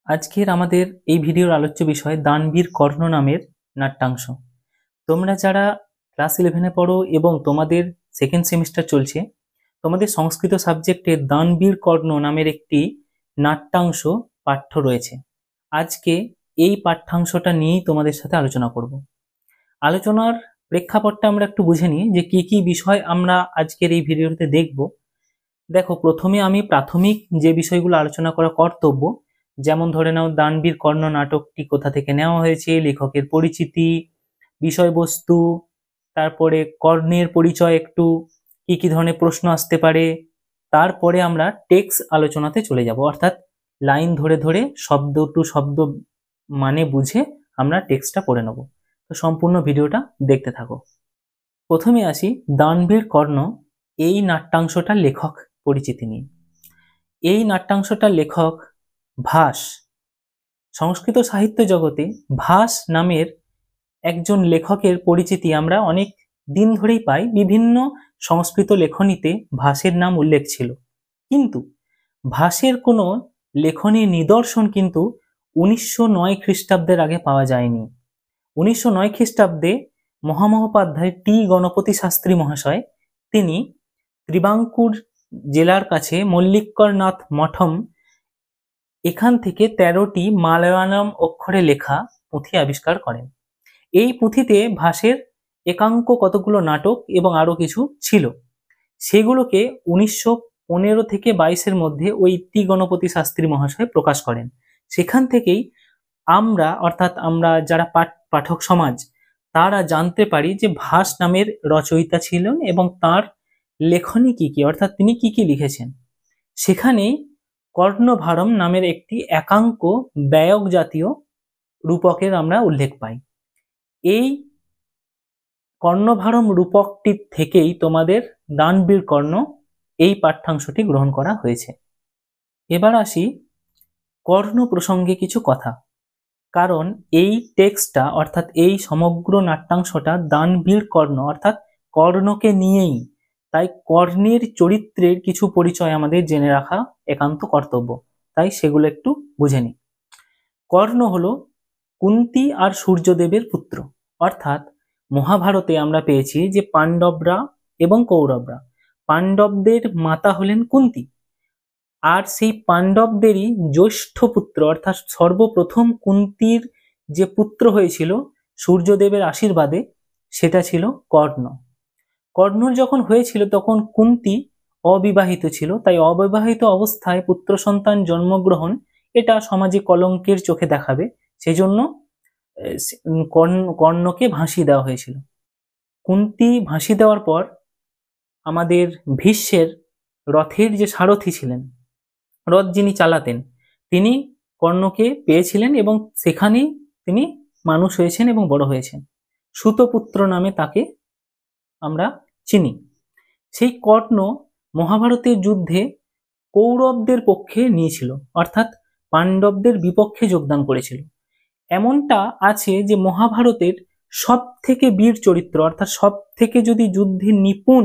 আজকের আমাদের এই ভিডিওর আলোচ্য বিষয় দানবীর কর্ণ নামের নাট্যাংশ। তোমরা যারা ক্লাস 11-এ পড়ো এবং তোমাদের সেকেন্ড সেমিস্টার চলছে, তোমাদের সংস্কৃত সাবজেক্টে দানবীর কর্ণ নামের একটি নাট্যাংশ পাঠ্য রয়েছে। আজকে এই পাঠ্যাংশটা নিয়েই তোমাদের সাথে আলোচনা করব। আলোচনার প্রেক্ষাপটটা আমরা একটু বুঝে নিই যে কি কি বিষয় আমরা আজকের এই ভিডিওতে দেখব। দেখো, প্রথমে আমি প্রাথমিক যে বিষয়গুলো আলোচনা করা কর্তব্য, যেমন ধরে নাও দানবীর কর্ণ নাটকটি কোথা থেকে নেওয়া হয়েছে, লেখকের পরিচিতি, বিষয়বস্তু, তারপরে কর্ণের পরিচয়, একটু কি কি ধরনের প্রশ্ন আসতে পারে। তারপরে আমরা টেক্সট আলোচনাতে চলে যাব, অর্থাৎ লাইন ধরে ধরে শব্দ টু শব্দ মানে বুঝে আমরা টেক্সটটা পড়ে নেব। তো সম্পূর্ণ ভিডিওটা দেখতে থাকো। প্রথমে আসি দানবীর কর্ণ এই নাট্যাংশটার লেখক পরিচিতি নিয়ে। এই নাট্যাংশটার লেখক ভাস। সংস্কৃত সাহিত্য জগতে ভাস নামের একজন লেখকের পরিচিতি আমরা অনেক দিন ধরেই পাই। বিভিন্ন সংস্কৃত লেখনীতে ভাসের নাম উল্লেখ ছিল, কিন্তু ভাসের কোনো লেখনীর নিদর্শন কিন্তু 1909 খ্রিস্টাব্দের আগে পাওয়া যায়নি। 1909 খ্রিস্টাব্দে মহামহোপাধ্যায় টি গণপতি শাস্ত্রী মহাশয়, তিনি ত্রিবাঙ্কুর জেলার কাছে মল্লিকরনাথ মঠম, এখান থেকে 13টি মালয়ালম অক্ষরে লেখা পুঁথি আবিষ্কার করেন। এই পুঁথিতে ভাসের একাঙ্ক কতগুলো নাটক এবং আরো কিছু ছিল, সেগুলোকে 1915 থেকে 22-এর মধ্যে ওই টি গণপতি শাস্ত্রী মহাশয় প্রকাশ করেন। সেখান থেকেই আমরা, অর্থাৎ আমরা যারা পাঠক সমাজ, তারা জানতে পারি যে ভাস নামের রচয়িতা ছিলেন এবং তার লেখনী কি কি, অর্থাৎ তিনি কি কি লিখেছেন। সেখানেই কর্ণভারম নামের একটি একাঙ্ক ব্যয়ক জাতীয় রূপকের আমরা উল্লেখ পাই। এই কর্ণভারম রূপকটির থেকেই তোমাদের দানবীর কর্ণ এই পাঠ্যাংশটি গ্রহণ করা হয়েছে। এবার আসি কর্ণ প্রসঙ্গে কিছু কথা, কারণ এই টেক্সটটা, অর্থাৎ এই সমগ্র নাট্যাংশটা দানবীর কর্ণ অর্থাৎ কর্ণকে নিয়েই, তাই কর্ণের চরিত্রের কিছু পরিচয় আমাদের জেনে রাখা একান্ত কর্তব্য। তাই সেগুলো একটু বুঝে নিই। কর্ণ হলো কুন্তী আর সূর্যদেবের পুত্র, অর্থাৎ মহাভারতে আমরা পেয়েছি যে পাণ্ডবরা এবং কৌরবরা, পাণ্ডবদের মাতা হলেন কুন্তী, আর সেই পাণ্ডবদেরই জ্যৈষ্ঠ পুত্র, অর্থাৎ সর্বপ্রথম কুন্তীর যে পুত্র হয়েছিল সূর্যদেবের আশীর্বাদে, সেটা ছিল কর্ণ। কর্ণ যখন হয়েছিল তখন কুন্তী অবিবাহিত ছিল, তাই অবিবাহিত অবস্থায় পুত্র সন্তান জন্মগ্রহণ এটা সমাজে কলঙ্কের চোখে দেখাবে, সেজন্য কর্ণকে ভাসিয়ে দেওয়া হয়েছিল। কুন্তী ভাসিয়ে দেওয়ার পর আমাদের ভীষ্মের রথের যে সারথি ছিলেন, রথ যিনি চালাতেন, তিনি কর্ণকে পেয়েছিলেন এবং সেখানেই তিনি মানুষ হয়েছেন এবং বড় হয়েছেন। সুতপুত্র নামে তাকে আমরা চিনি। সেই কর্ণ মহাভারতের যুদ্ধে কৌরবদের পক্ষে নিয়েছিল, অর্থাৎ পাণ্ডবদের বিপক্ষে যোগদান করেছিল। এমনটা আছে যে মহাভারতের সব থেকে বীর চরিত্র, অর্থাৎ সব থেকে যদি যুদ্ধে নিপুণ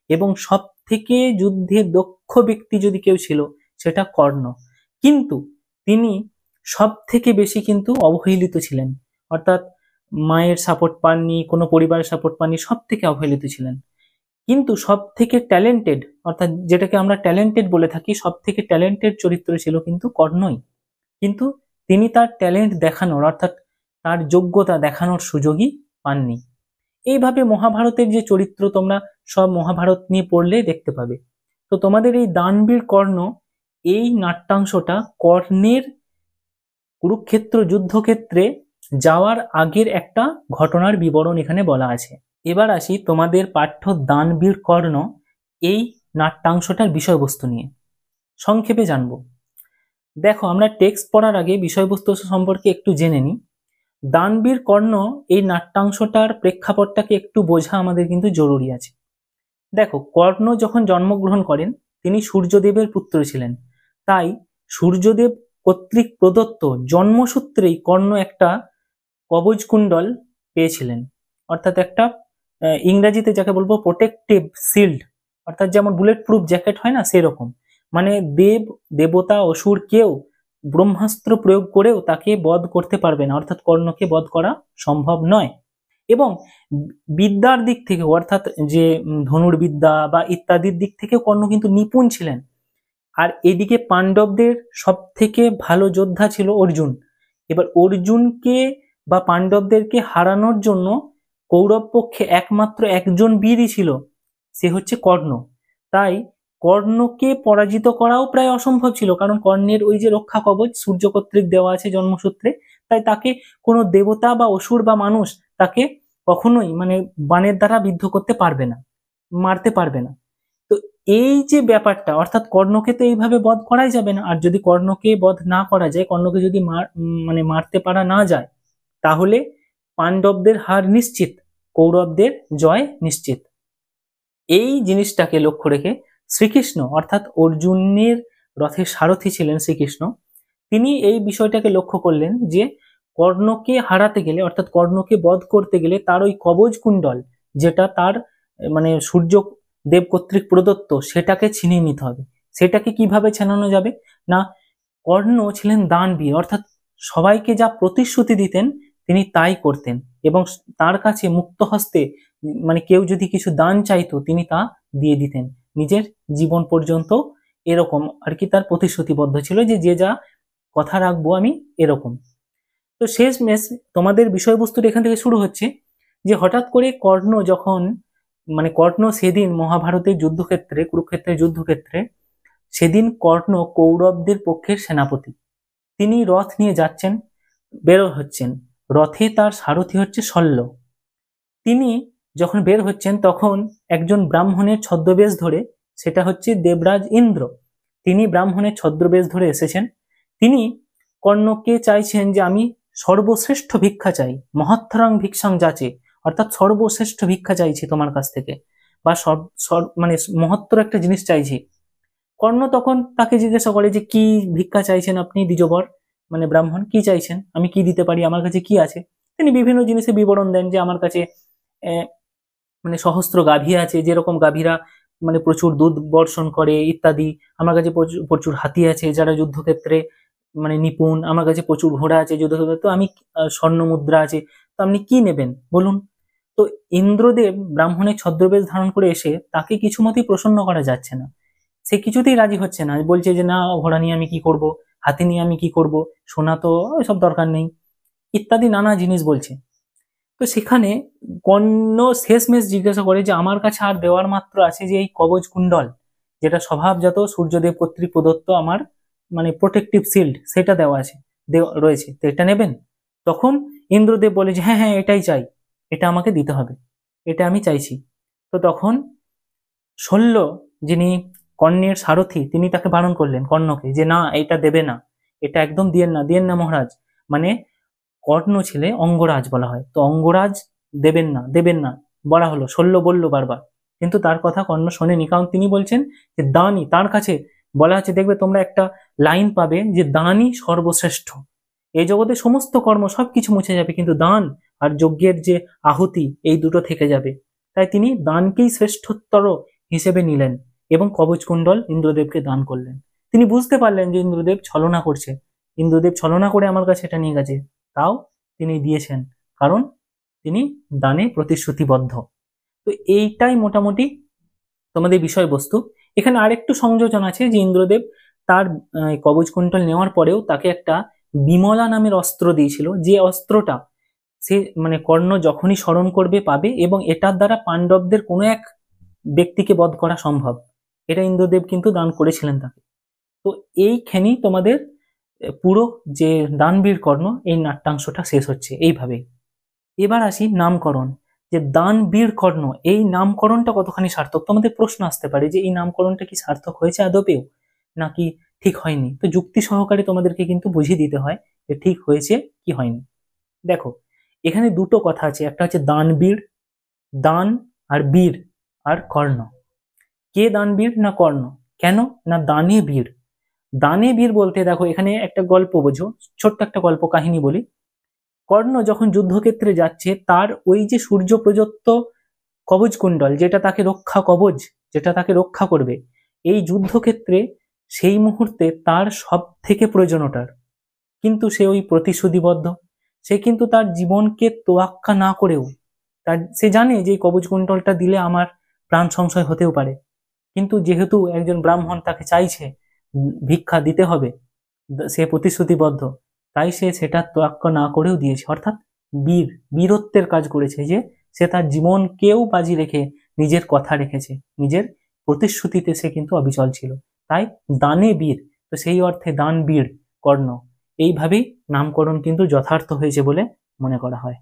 এবং সব থেকে যুদ্ধে দক্ষ ব্যক্তি যদি কেউ ছিল, সেটা কর্ণ। কিন্তু তিনি সব থেকে বেশি কিন্তু অবহেলিত ছিলেন, অর্থাৎ মায়ের সাপোর্ট পাননি, কোনো পরিবারের সাপোর্ট পাননি, সব থেকে অবহেলিত ছিলেন। কিন্তু সব থেকে ট্যালেন্টেড, অর্থাৎ যেটাকে আমরা ট্যালেন্টেড বলে থাকি, সব থেকে ট্যালেন্টেড চরিত্র ছিল কিন্তু কর্ণই। কিন্তু তিনি তার ট্যালেন্ট দেখানোর, অর্থাৎ তার যোগ্যতা দেখানোর সুযোগই পাননি। এইভাবে মহাভারতের যে চরিত্র তোমরা সব মহাভারত নিয়ে পড়লে দেখতে পাবে। তো তোমাদের এই দানবীর কর্ণ এই নাট্যাংশটা কর্ণের কুরুক্ষেত্র যুদ্ধক্ষেত্রে যাওয়ার আগের একটা ঘটনার বিবরণ এখানে বলা আছে। এবার আসি তোমাদের পাঠ্য দানবীর কর্ণ এই নাট্যাংশটার বিষয়বস্তু নিয়ে সংক্ষেপে জানবো। দেখো, আমরা টেক্সট পড়ার আগে বিষয়বস্তু সম্পর্কে একটু জেনে নিই। দানবীর কর্ণ এই নাট্যাংশটার প্রেক্ষাপটটাকে একটু বোঝা আমাদের কিন্তু জরুরি আছে। দেখো, কর্ণ যখন জন্মগ্রহণ করেন তিনি সূর্যদেবের পুত্র ছিলেন, তাই সূর্যদেব কর্তৃক প্রদত্ত জন্মসূত্রেই কর্ণ একটা কবচ কুণ্ডল পেয়েছিলেন, অর্থাৎ একটা ইংরেজিতে যাকে বলবো প্রোটেক্টিভ শিল্ড, অর্থাৎ যেমন বুলেট প্রুফ জ্যাকেট হয় না, সেরকম। মানে দেব, দেবতা, অসুর কেউ ব্রহ্মাস্ত্র প্রয়োগ করেও তাকে বধ করতে পারবে না, অর্থাৎ কর্ণকে বধ করা সম্ভব নয়। এবং বিদ্যার দিক থেকে, অর্থাৎ যে ধনুর্বিদ্যা বা ইত্যাদির দিক থেকে কর্ণ কিন্তু নিপুণ ছিলেন। আর এদিকে পাণ্ডবদের সব থেকে ভালো যোদ্ধা ছিল অর্জুন। এবার অর্জুনকে বা পাণ্ডবদেরকে হারানোর জন্য কৌরব পক্ষে একমাত্র একজন বীরই ছিল, সে হচ্ছে কর্ণ। তাই কর্ণকে পরাজিত করাও প্রায় অসম্ভব ছিল, কারণ কর্ণের ওই যে রক্ষা কবচ সূর্য কর্তৃক দেওয়া আছে জন্মসূত্রে, তাই তাকে কোনো দেবতা বা অসুর বা মানুষ তাকে কখনোই মানে বাণের দ্বারা বিদ্ধ করতে পারবে না, মারতে পারবে না। তো এই যে ব্যাপারটা, অর্থাৎ কর্ণকে তো এইভাবে বধ করাই যাবে না। আর যদি কর্ণকে বধ না করা যায়, কর্ণকে যদি মানে মারতে পারা না যায়, তাহলে পাণ্ডবদের হার নিশ্চিত, কৌরবদের জয় নিশ্চিত। এই জিনিসটাকে লক্ষ্য রেখে শ্রীকৃষ্ণ, অর্থাৎ অর্জুনের রথের সারথি ছিলেন শ্রীকৃষ্ণ, তিনি এই বিষয়টাকে লক্ষ্য করলেন যে কর্ণকে হারাতে গেলে, অর্থাৎ কর্ণকে বধ করতে গেলে তার ওই কবচ কুণ্ডল, যেটা তার মানে সূর্য দেব কর্তৃক প্রদত্ত, সেটাকে ছিনিয়ে নিতে হবে। সেটাকে কিভাবে ছেনানো যাবে না, কর্ণ ছিলেন দানবীর, অর্থাৎ সবাইকে যা প্রতিশ্রুতি দিতেন তিনি তাই করতেন, এবং তার কাছে মুক্ত হস্তে মানে কেউ যদি কিছু দান চাইতো তিনি তা দিয়ে দিতেন নিজের জীবন পর্যন্ত। এরকম আর কি তার প্রতিশ্রুতিবদ্ধ ছিল যে যে যা কথা রাখবো আমি, এরকম। তো শেষমেশ তোমাদের বিষয়বস্তুটা এখান থেকে শুরু হচ্ছে যে হঠাৎ করে কর্ণ যখন মানে কর্ণ সেদিন মহাভারতের যুদ্ধক্ষেত্রে, কুরুক্ষেত্রের যুদ্ধক্ষেত্রে, সেদিন কর্ণ কৌরবদের পক্ষের সেনাপতি। তিনি রথ নিয়ে যাচ্ছেন, বের হচ্ছেন, রথে তার সারথি হচ্ছে শল্য। তিনি যখন বের হচ্ছেন তখন একজন ব্রাহ্মণের ছদ্মবেশ ধরে, সেটা হচ্ছে দেবরাজ ইন্দ্র, তিনি ব্রাহ্মণের ছদ্মবেশ ধরে এসেছেন। তিনি কর্ণকে চাইছেন যে আমি সর্বশ্রেষ্ঠ ভিক্ষা চাই, মহত্তরাং ভিক্ষাং যাচে, অর্থাৎ সর্বশ্রেষ্ঠ ভিক্ষা চাইছি তোমার কাছ থেকে, বা মানে মহত্তর একটা জিনিস চাইছি। কর্ণ তখন তাকে জিজ্ঞাসা করে যে কি ভিক্ষা চাইছেন আপনি দ্বিজবর, মানে ব্রাহ্মণ, কি চাইছেন, আমি কি দিতে পারি, আমার কাছে কি আছে। তিনি বিভিন্ন জিনিসের বিবরণ দেন যে আমার কাছে মানে সহস্র গাভী আছে, যেরকম গাভীরা মানে প্রচুর দুধ বর্ষণ করে ইত্যাদি। আমার কাছে প্রচুর হাতি আছে যারা যুদ্ধক্ষেত্রে মানে নিপুণ, আমার কাছে প্রচুর ঘোড়া আছে যুদ্ধক্ষেত্রে, তো আমি স্বর্ণ মুদ্রা আছে, তো আপনি কি নেবেন বলুন। তো ইন্দ্রদেব ব্রাহ্মণের ছদ্মবেশ ধারণ করে এসে তাকে কিছু মতেই প্রসন্ন করা যাচ্ছে না, সে কিছুতেই রাজি হচ্ছে না, বলছে যে না, ঘোড়া নিয়ে আমি কি করব, হাতি নিয়ে আমি কি করব, সোনা তো সব দরকার নেই, ইত্যাদি নানা জিনিস বলছে। তো সেখানে কর্ণ শেষমেশ জিজ্ঞাসা করে যে আমার কাছে আর দেওয়ার মাত্র আছে যে এই কবচ কুণ্ডল, যেটা স্বভাবজাত সূর্যদেব কর্তৃক প্রদত্ত আমার মানে প্রোটেকটিভ শিল্ড, সেটা দেওয়া আছে, রয়েছে, তো এটা নেবেন। তখন ইন্দ্রদেব বলে যে হ্যাঁ হ্যাঁ এটাই চাই, এটা আমাকে দিতে হবে, এটা আমি চাইছি। তো তখন শল্য, যিনি কর্ণের সারথি, তিনি তাকে বারণ করলেন কর্ণকে যে না, এটা দেবে না, এটা একদম দিয়েন না, দিয়েন না মহারাজ। মানে কর্ণ ছেলে অঙ্গরাজ বলা হয়, তো অঙ্গরাজ দেবেন না, দেবেন না বলা হলো, শল্য বলল বারবার, কিন্তু তার কথা কর্ণ শোনেনি, কারণ তিনি বলছেন যে দানই তার কাছে বলা আছে, দেখবে তোমরা একটা লাইন পাবে যে দানই সর্বশ্রেষ্ঠ, এই জগতে সমস্ত কর্ম সবকিছু মুছে যাবে, কিন্তু দান আর যজ্ঞের যে আহুতি, এই দুটো থেকে যাবে। তাই তিনি দানকেই শ্রেষ্ঠতর হিসেবে নিলেন এবং কবচকুণ্ডল ইন্দ্রদেবকে দান করলেন। তিনি বুঝতে পারলেন যে ইন্দ্রদেব ছলনা করছে, ইন্দ্রদেব ছলনা করে আমার কাছে এটা নিয়ে গেছে, তাও তিনি দিয়েছেন, কারণ তিনি দানে প্রতিশ্রুতিবদ্ধ। তো এইটাই মোটামুটি তোমাদের বিষয়বস্তু। এখানে আরেকটু সংযোজন আছে যে ইন্দ্রদেব তার কবচকুণ্ডল নেওয়ার পরেও তাকে একটা বিমলা নামের অস্ত্র দিয়েছিল, যে অস্ত্রটা সে মানে কর্ণ যখনই স্মরণ করবে পাবে, এবং এটার দ্বারা পাণ্ডবদের কোনো এক ব্যক্তিকে বধ করা সম্ভব, এটা ইন্দ্রদেব কিন্তু দান করেছিলেন তাকে। তো এইখানেই তোমাদের পুরো যে দানবীর কর্ণ, এই নাট্যাংশটা শেষ হচ্ছে এইভাবে। এবার আসি নামকরণ, যে দানবীর কর্ণ, এই নামকরণটা কতখানি সার্থক। তোমাদের প্রশ্ন আসতে পারে যে এই নামকরণটা কি সার্থক হয়েছে আদপেও, নাকি ঠিক হয়নি। তো যুক্তি সহকারে তোমাদেরকে কিন্তু বুঝিয়ে দিতে হয় যে ঠিক হয়েছে কি হয়নি। দেখো, এখানে দুটো কথা আছে, একটা হচ্ছে দানবীর, দান আর বীর, আর কর্ণ। কে দানবীর না কর্ণ, কেন না দানে বীর। দানে বীর বলতে দেখো এখানে একটা গল্প বোঝো, ছোট্ট একটা গল্প কাহিনী বলি। কর্ণ যখন যুদ্ধক্ষেত্রে যাচ্ছে, তার ওই যে সূর্য প্রদত্ত কবচ কুণ্ডল, যেটা তাকে রক্ষা কবচ, যেটা তাকে রক্ষা করবে, এই যুদ্ধক্ষেত্রে সেই মুহূর্তে তার সব থেকে প্রয়োজন ওটার, কিন্তু সে ওই প্রতিশ্রুতিবদ্ধ। সে কিন্তু তার জীবনকে তোয়াক্কা না করেও, সে জানে যে এই কবচ কুণ্ডলটা দিলে আমার প্রাণ সংশয় হতেও পারে, কিন্তু যেহেতু একজন ব্রাহ্মণ তাকে চাইছে ভিক্ষা দিতে হবে, সে প্রতিশ্রুতিবদ্ধ, তাই সে সেটা তোয়াক্কা না করেও দিয়েছে। অর্থাৎ বীরত্বের কাজ করেছে, যে সে তার জীবনকেও বাজি রেখে নিজের কথা রেখেছে, নিজের প্রতিশ্রুতিতে সে কিন্তু অবিচল ছিল। তাই দানে বীর, তো সেই অর্থে দান বীর কর্ণ, এইভাবেই নামকরণ কিন্তু যথার্থ হয়েছে বলে মনে করা হয়।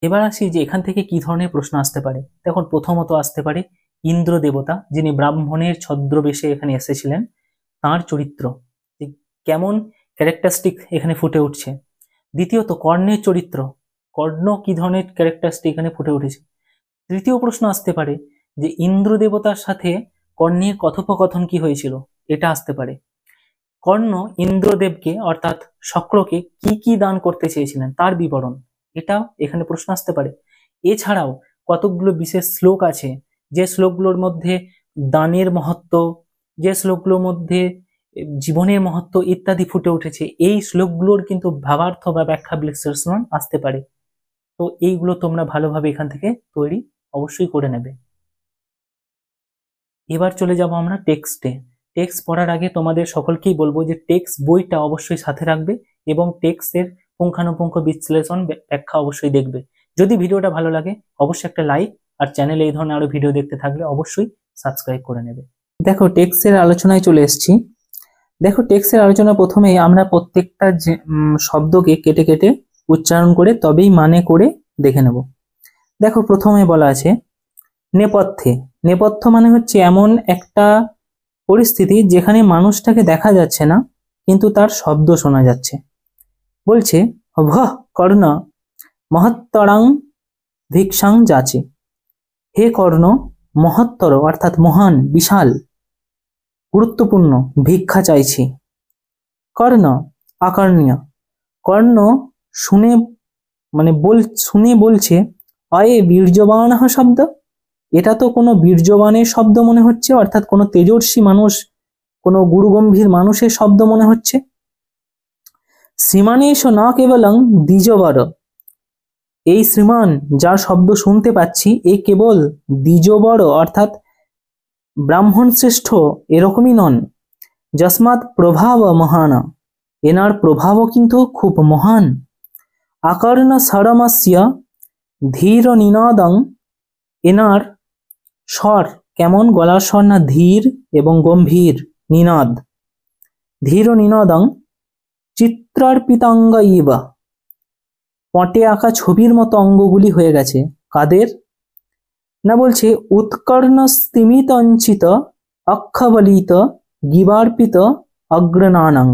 এবার আসি যে এখান থেকে কি ধরনের প্রশ্ন আসতে পারে। দেখুন, প্রথমত আসতে পারে ইন্দ্র দেবতা, যিনি ব্রাহ্মণের ছদ্মবেশে এখানে এসেছিলেন, তার চরিত্র কেমন ক্যারেক্টারিস্টিক এখানে ফুটে উঠছে। দ্বিতীয়ত কর্ণের চরিত্র, কর্ণ কি ধরনের ক্যারেক্টারিস্টিক এখানে ফুটে উঠেছে। তৃতীয় প্রশ্ন আসতে পারে যে ইন্দ্র দেবতার সাথে কর্ণের কথোপকথন কি হয়েছিল, এটা আসতে পারে। কর্ণ ইন্দ্রদেবকে অর্থাৎ শক্রকে কি কি দান করতে চেয়েছিলেন তার বিবরণ, এটা এখানে প্রশ্ন আসতে পারে। এছাড়াও কতকগুলো বিশেষ শ্লোক আছে, যে শ্লোকগুলোর মধ্যে দানের মহত্ব, যে শ্লোকগুলোর মধ্যে জীবনের মহত্ব ইত্যাদি ফুটে উঠেছে, এই শ্লোকগুলোর কিন্তু ভাবার্থ বা ব্যাখ্যা বিশ্লেষণ আসতে পারে। তো এইগুলো তোমরা ভালোভাবে এখান থেকে তৈরি অবশ্যই করে নেবে। এবার চলে যাব আমরা টেক্সটে। টেক্সট পড়ার আগে তোমাদের সকলকেই বলবো যে টেক্সট বইটা অবশ্যই সাথে রাখবে এবং টেক্সটের পুঙ্খানুপুঙ্খ বিশ্লেষণ ব্যাখ্যা অবশ্যই দেখবে। যদি ভিডিওটা ভালো লাগে অবশ্যই একটা লাইক, আর চ্যানেলে এই ধরনের আরো ভিডিও দেখতে থাকলে অবশ্যই সাবস্ক্রাইব করে নেবে। দেখো, টেক্সটের আলোচনায় চলে এসেছি। দেখো, টেক্সটের আলোচনা প্রথমেই আমরা প্রত্যেকটা শব্দকে কেটে কেটে উচ্চারণ করে তবেই মানে করে দেখে নেব। দেখো, প্রথমে বলা আছে নেপথ্যে। নেপথ্য মানে হচ্ছে এমন একটা পরিস্থিতি যেখানে মানুষটাকে দেখা যাচ্ছে না কিন্তু তার শব্দ শোনা যাচ্ছে। বলছে ভঃ কর্ণ মহত্তরাং ভিক্ষাং যাচে। হে কর্ণ, মহত্তর অর্থাৎ মহান, বিশাল, গুরুত্বপূর্ণ ভিক্ষা চাইছি। কর্ণ আকর্ণীয়। কর্ণ শুনে শুনে বলছে অয়ে বীর্যবান শব্দ, এটা তো কোনো বীর্যবানের শব্দ মনে হচ্ছে, অর্থাৎ কোনো তেজস্বী মানুষ, কোনো গুরুগম্ভীর মানুষের শব্দ মনে হচ্ছে। শ্রীমানেশ না কেবলং দ্বিজবর। এই শ্রীমান যার শব্দ শুনতে পাচ্ছি এ কেবল দ্বিজবর অর্থাৎ ব্রাহ্মণ শ্রেষ্ঠ এরকমই নন। যস্মাৎ প্রভাব মহান, এনার প্রভাবও কিন্তু খুব মহান। আকর্ণ স্বরমস্য ধীর নিনাদং। এনার স্বর কেমন, গলার স্বর না ধীর এবং গম্ভীর, নিনাদ। ধীর নিনাদং চিত্রার্পিতাঙ্গ ইব। পটে আঁকা ছবির মতো অঙ্গগুলি হয়ে গেছে। কাদের না, বলছে উৎকর্ণ স্তিমিতঞ্চিত অক্ষবলিত গিবার্পিত অগ্রনানং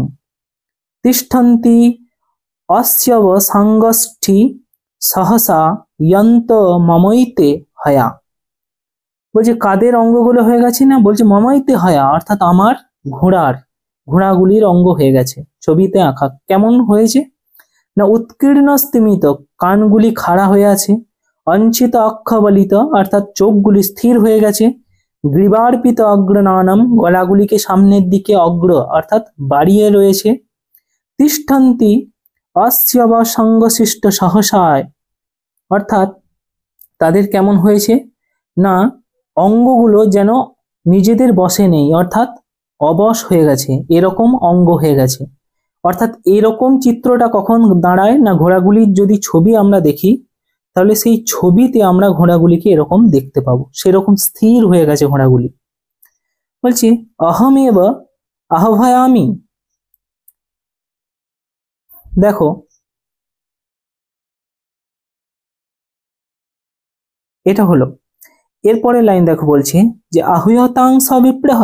তিষ্ঠন্তি অস্যব সাঙ্গষ্ঠী সহসা যন্ত মমৈতে হয়া। বলছে কাদের অঙ্গগুলো হয়ে গেছে না, বলছে মমৈতে হয়া অর্থাৎ আমার ঘোড়াগুলির অঙ্গ হয়ে গেছে। ছবিতে আঁকা কেমন হয়েছে না, উৎকীর্ণ স্তিমিত কানগুলি খাড়া হয়ে আছে, অঞ্চিত অক্ষবলিত অর্থাৎ চোখগুলি স্থির হয়ে গেছে, গ্রীবার্পিত অগ্রনানম গলাগুলিকে সামনের দিকে অগ্র অর্থাৎ বাড়িয়ে রয়েছে, তিষ্ঠন্তি অস্যব সঙ্গশিষ্ট সহসায় অর্থাৎ তাদের কেমন হয়েছে না, অঙ্গগুলো যেন নিজেদের বশে নেই অর্থাৎ অবশ হয়ে গেছে, এরকম অঙ্গ হয়ে গেছে। অর্থাৎ এরকম চিত্রটা কখন দাঁড়ায় না, ঘোড়াগুলির যদি ছবি আমরা দেখি তাহলে সেই ছবিতে আমরা ঘোড়াগুলিকে এরকম দেখতে পাবো, সেরকম স্থির হয়ে গেছে ঘোড়াগুলি। বলছি অহমেব আহ্বয়ামি। দেখো, এটা হলো এরপরে লাইন। দেখো বলছে যে আহুয়তাং সবিপ্রহ,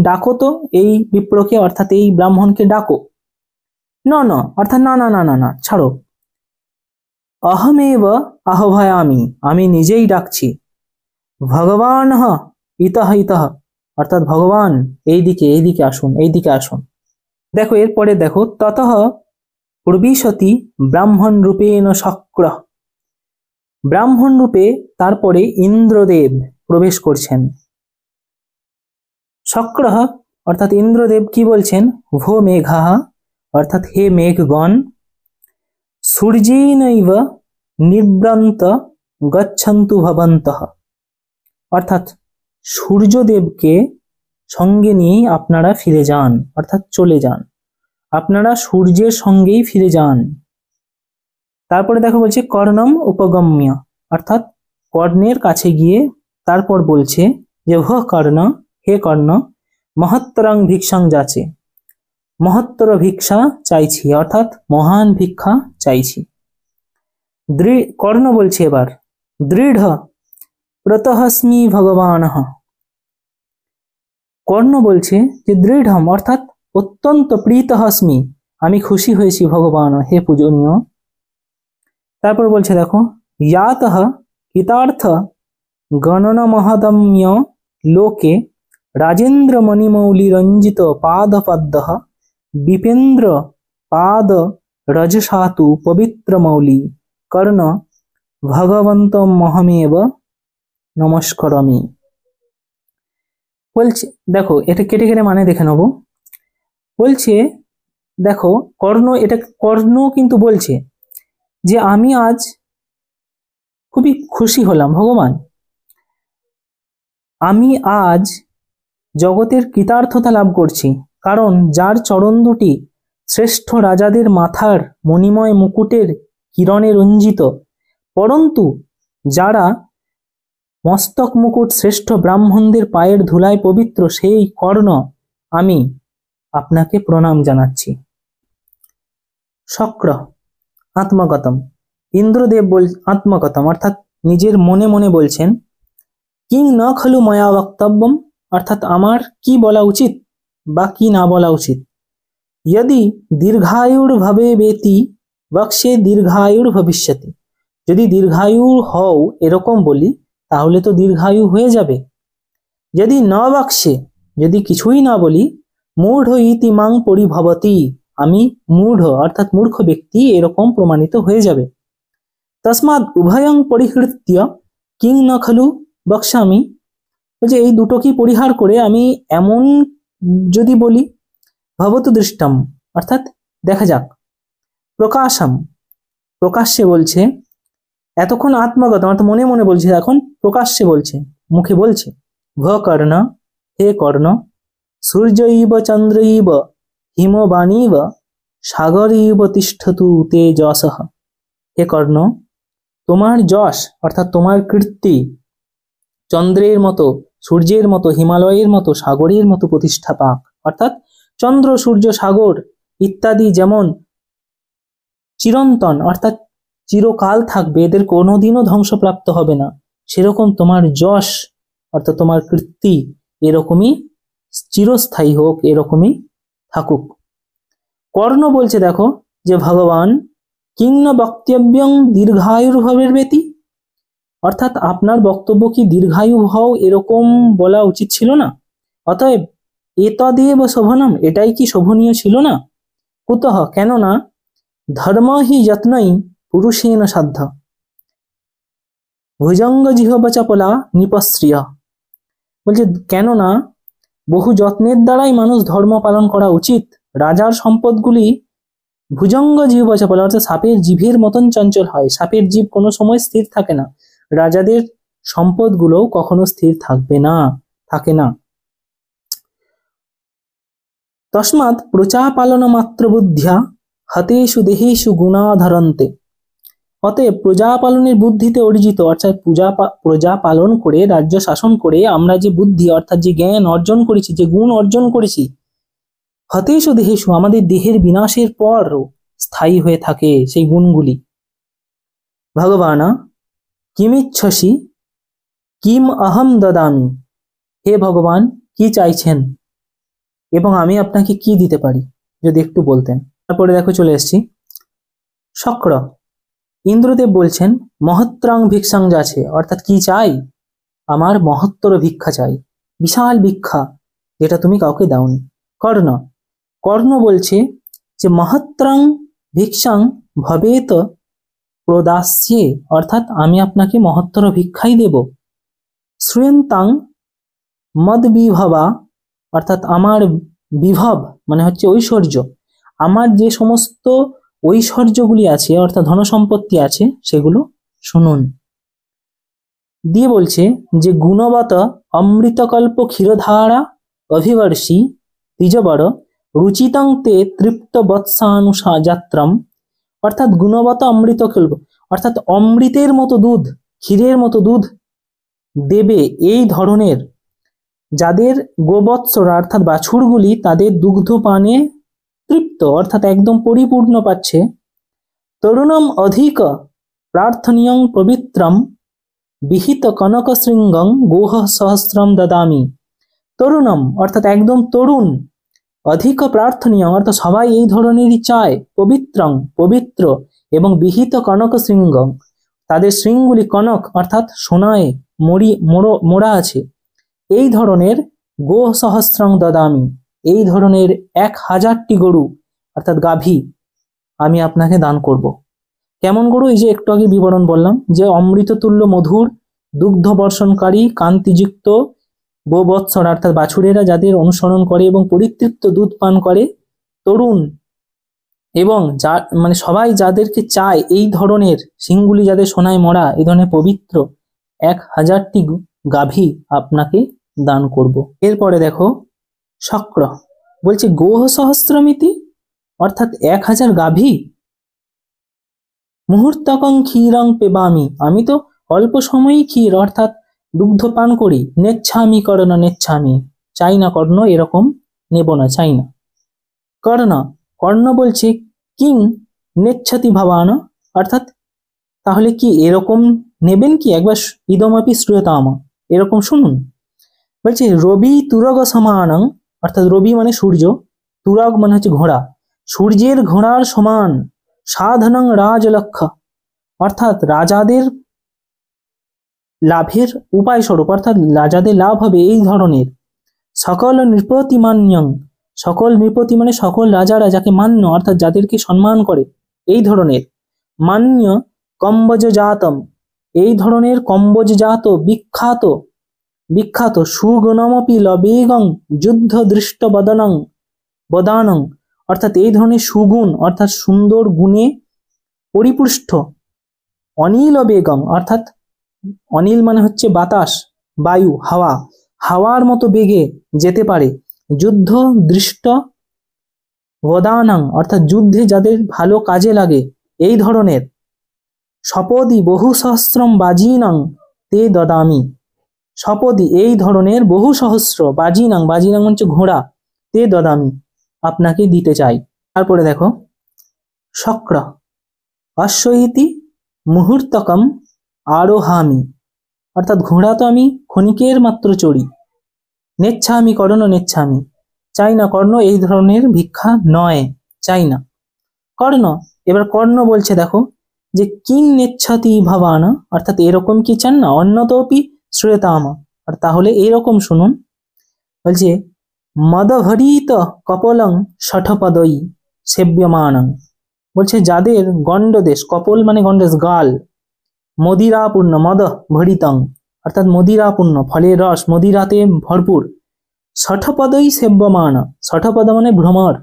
ডাকো তো এই বিপ্রকে অর্থাৎ এই ব্রাহ্মণকে ডাকো। না অর্থাৎ না না না না না ছাড়ো। অহমেব আহ্বয়ামি, আমি নিজেই ডাকছি। ভগবান ইতঃ ইতঃ অর্থাৎ ভগবান এইদিকে আসুন, এইদিকে আসুন। দেখো এরপরে দেখো ততঃ প্রবিশতি ব্রাহ্মণ রূপেণ শক্র। ব্রাহ্মণ রূপে তারপরে ইন্দ্রদেব প্রবেশ করছেন। শক্র অর্থাৎ ইন্দ্রদেব কি বলছেন, ভো মেঘাঃ অর্থাৎ হে মেঘগণ, সূর্যেনৈব নিব্রান্ত গচ্ছন্তু ভবন্তঃ অর্থাৎ সূর্যদেবকে সঙ্গে নিয়ে আপনারা ফিরে যান, অর্থাৎ চলে যান, আপনারা সূর্যের সঙ্গেই ফিরে যান। তারপরে দেখো বলছে কর্ণম উপগম্য অর্থাৎ কর্ণের কাছে গিয়ে তারপর বলছে যে হ কর্ণ, হে কর্ণ, মহত্তরং ভিক্ষাং যাচে, মহত্তর ভিক্ষা চাইছি অর্থাৎ মহান ভিক্ষা চাইছি। কর্ণ বলছে এবার দৃঢ় প্রতহস্মি ভগবানঃ, কর্ণ বলছে যে দৃঢ়ম অর্থাৎ অত্যন্ত প্রীতহস্মি, আমি খুশি হয়েছি ভগবান, হে পূজনীয়। তারপর বলছে দেখো ইয়াতঃ কৃতার্থ গণনমহদম্য লোকে রাজেন্দ্র মণিমৌলি রঞ্জিত পাদপদ্মঃ বিপেন্দ্র পাদ রজসাতু পবিত্র মৌলি কর্ণ ভগবন্তম মহমেব নমস্করামি। বলছে দেখো এটা কেটে কেটে মানে দেখে নেব। বলছে দেখো কর্ণ কিন্তু বলছে যে আমি আজ খুবই খুশি হলাম ভগবান, আমি আজ জগতের কৃতার্থতা লাভ করছি, কারণ যার চরণ দুটি শ্রেষ্ঠ রাজাদের মাথার মণিময় মুকুটের কিরণে রঞ্জিত, পরন্তু যারা মস্তক মুকুট শ্রেষ্ঠ ব্রাহ্মণদের পায়ের ধুলায় পবিত্র, সেই কর্ণ আমি আপনাকে প্রণাম জানাচ্ছি। শক্র আত্মগতম, ইন্দ্রদেব আত্মগতম অর্থাৎ নিজের মনে মনে বলছেন কিং ন খলু ময়া বক্তব্যম অর্থাৎ আমার কি বলা উচিত বা কি না বলা উচিত। यदि দীর্ঘায়ুর ভাবে বেতি বক্সে দীর্ঘায়ুর ভবিষ্যতি, যদি দীর্ঘায়ু হও এরকম বলি তাহলে তো দীর্ঘায়ু হয়ে যাবে। যদি ন বক্সে, যদি কিছুই না বলি, মূঢ় ইতি মাং পরিভবতি, আমি মূঢ় অর্থাৎ মূর্খ ব্যক্তি এরকম প্রমাণিত হয়ে যাবে। তস্মাৎ উভয়ং পরিহৃত্য কিং ন খলু বক্সামি, বলছে এই দুটোকে পরিহার করে আমি এমন যদি বলি, ভবতু দৃষ্টম অর্থাৎ দেখা যাক, প্রকাশম প্রকাশ্যে বলছে, এতক্ষণ আত্মগত অর্থাৎ মনে মনে বলছে, এখন প্রকাশ্যে বলছে, মুখে বলছে ভ কর্ণ, হে কর্ণ, সূর্যৈব চন্দ্রৈব হিমবাণীব সাগরৈব তিষ্ঠতু তে যশঃ, হে কর্ণ তোমার যশ অর্থাৎ তোমার কীর্তি চন্দ্রের মতো, সূর্যের মতো, হিমালয়ের মতো, সাগরের মতো প্রতিষ্ঠা পাক, অর্থাৎ চন্দ্র সূর্য সাগর ইত্যাদি যেমন চিরন্তন অর্থাৎ চিরকাল থাকবে, এদের কোনোদিনও ধ্বংসপ্রাপ্ত হবে না, সেরকম তোমার যশ অর্থাৎ তোমার কীর্তি এরকমই চিরস্থায়ী হোক, এরকমই থাকুক। কর্ণ বলছে দেখো যে ভগবান কিংন বক্তব্যং দীর্ঘায়ুর্ভবের ব্যতি, অর্থাৎ আপনার বক্তব্য কি দীর্ঘায়ু হও এরকম বলা উচিত ছিল না, অতএব এতদেব শোভনম, এটাই কি শোভনীয় ছিল না। কুতঃ কেননা ধর্ম হি যত্নই পুরুষেন সাধ্য, ভুজঙ্গ জিহ্বা চাপলা নিপশ্রিয়, বলছে কেননা বহু যত্নের দ্বারাই মানুষ ধর্ম পালন করা উচিত। রাজার সম্পদগুলি ভুজঙ্গ জিহ্বা চাপলা অর্থাৎ সাপের জিভের মতন চঞ্চল হয়, সাপের জিভ কোনো সময় স্থির থাকে না, রাজাদের সম্পদগুলোও কখনো স্থির থাকে না। তস্মাৎ প্রজাপালন মাত্র বুদ্ধ্যা হতেষু দেহেষু গুণাধরন্তে, অতএব প্রজা পালনের বুদ্ধিতে অর্জিত অর্থাৎ প্রজা পালন করে রাজ্য শাসন করে আমরা যে বুদ্ধি অর্থাৎ যে জ্ঞান অর্জন করেছি, যে গুণ অর্জন করেছি, হতেষু দেহেষু আমাদের দেহের বিনাশের পর স্থায়ী হয়ে থাকে সেই গুণগুলি। ভগবান কিমিচ্ছসি কিম অহম দদামি, হে ভগবান কি চাইছেন এবং আমি আপনাকে কি দিতে পারি যদি একটু বলতেন। তারপরে দেখো চলে এসেছি শক্র, ইন্দ্রদেব বলছেন মহত্রাং ভিক্ষাং যাচ্ছে অর্থাৎ কি চাই, আমার মহত্তর ভিক্ষা চাই, বিশাল ভিক্ষা যেটা তুমি কাউকে দাওনি। কর্ণ বলছে যে মহত্রাং ভিক্ষাং ভবেত প্রদাস্যে অর্থাৎ আমি আপনাকে মহত্তর ভিক্ষাই দেব। শ্রুয়ন্তাং মদ বিভবা অর্থাৎ আমার বিভব মানে হচ্ছে ঐশ্বর্য, আমার যে সমস্ত ঐশ্বর্যগুলি আছে অর্থাৎ ধনসম্পত্তি আছে সেগুলো শুনুন। দিয়ে বলছে যে গুণবত অমৃতকল্প ক্ষীরধারা অভিবর্ষী দ্বিজবর রুচিতং তে তৃপ্ত বৎসানুসা যাত্রাম, অর্থাৎ গুণবত অমৃতকল্প অর্থাৎ অমৃতের মতো দুধ, ক্ষীরের মতো দুধ দেবে এই ধরনের যাদের গোবৎসরা অর্থাৎ বাছুরগুলি তাদের দুগ্ধ পানে তৃপ্ত অর্থাৎ একদম পরিপূর্ণ পাচ্ছে। তরুণম অধিক প্রার্থনীয়ং পবিত্রম বিহিত কনক শৃঙ্গং গোহ সহস্রম দদামি। তরুণম অর্থাৎ একদম তরুণ, অধিক প্রার্থনীয় অর্থাৎ সবাই এই ধরনেরই চায়, পবিত্রং পবিত্র, এবং বিহিত কনক শৃঙ্গং তাদের শৃঙ্গগুলি কনক অর্থাৎ সোনায় মোড়া আছে, এই ধরনের গোহ সহস্রং দদামি, এই ধরনের 1000টি গরু অর্থাৎ গাভী আমি আপনাকে দান করব। কেমন গরু? এই যে একটু আগে বিবরণ বললাম যে অমৃততুল্য মধুর দুগ্ধ বর্ষণকারী কান্তিযুক্ত গোবৎসর অর্থাৎ বাছুরেরা যাদের অনুসরণ করে এবং পরিতৃপ্ত দুধ পান করে, তরুণ এবং যা মানে সবাই যাদেরকে চায় এই ধরনের শিংগুলি যাদের সোনায় মরা, এই ধরনের পবিত্র 1000টি গাভী আপনাকে দান করব। এরপরে দেখো শক্র বলছে গোহ সহস্রমিতি অর্থাৎ 1000 গাভী। মুহূর্তকং ক্ষীরং পেবামি, আমি তো অল্প সময়ই ক্ষীর অর্থাৎ দুগ্ধ পান করি। নেচ্ছামি কর্ণ নেচ্ছামি, চাই না কর্ণ, এরকম নেব না, চাই না। কর্ণ কর্ণ বলছে কিং নেচ্ছাতি ভাবান, অর্থাৎ তাহলে কি এরকম নেবেন কি? একবার ইদমপি শ্রুয়তাম, এরকম শুনুন। বলছে রবি তুরগ সমানং, অর্থাৎ রবি মানে সূর্য, তুরগ মানে হচ্ছে ঘোড়া, সূর্যের ঘোড়ার সমান। সাধনং রাজলক্ষ্য অর্থাৎ রাজাদের লাভের উপায় স্বরূপ, অর্থাৎ রাজাদের লাভ হবে এই ধরনের। সকল নৃপতি মান্যং, সকল নৃপতি মানে সকল রাজারা যাকে মান্য অর্থাৎ যাদেরকে সম্মান করে এই ধরনের। মান্য কম্বজ জাতম, এই ধরনের কম্বজ জাত বিখ্যাত বিখ্যাত। সুগুণমপি লবেগং যুদ্ধ দৃষ্ট বদানং, অর্থাৎ এই ধরনের সুগুণ অর্থাৎ সুন্দর গুণে পরিপুষ্ট। অনিল বেগং অর্থাৎ অনিল মানে হচ্ছে বাতাস, বায়ু, হাওয়া, হাওয়ার মতো বেগে যেতে পারে। যুদ্ধ দৃষ্ট বদানং অর্থাৎ যুদ্ধে যাদের ভালো কাজে লাগে এই ধরনের। সপদি বহু সহস্রম বাজিনাং তে দদামি, সপদি এই ধরনের বহু সহস্র, বাজিনাং বাজিনাং হচ্ছে ঘোড়া, তে দদামি আপনাকে দিতে চাই। তারপরে দেখো শক্র অশ্বইতি মুহূর্তকম আরোহামি, অর্থাৎ ঘোড়া তো আমি ক্ষণিকের মাত্র চড়ি। নেচ্ছামি কর্ণ নেচ্ছামি, চাই না কর্ণ, এই ধরনের ভিক্ষা নয়, চাই না। কর্ণ এবার কর্ণ বলছে দেখো যে কিং নেচ্ছাতি ভাবানা, অর্থাৎ এরকম কি চান না? অন্যতপি শ্রুয়তামা, আর তাহলে এইরকম শুনুন। বলছে মদভরিত কপলং শঠপদই সেব্যমানং, বলছে যাদের গণ্ডদেশ, কপল মানে গণ্ডদেশ গাল, মদিরাপূর্ণ মদ ভরিতং অর্থাৎ মদিরাপূর্ণ, ফলের রস মদিরাতে ভরপুর। শঠপদই সেব্যমান, শঠপদ মানে ভ্রমর,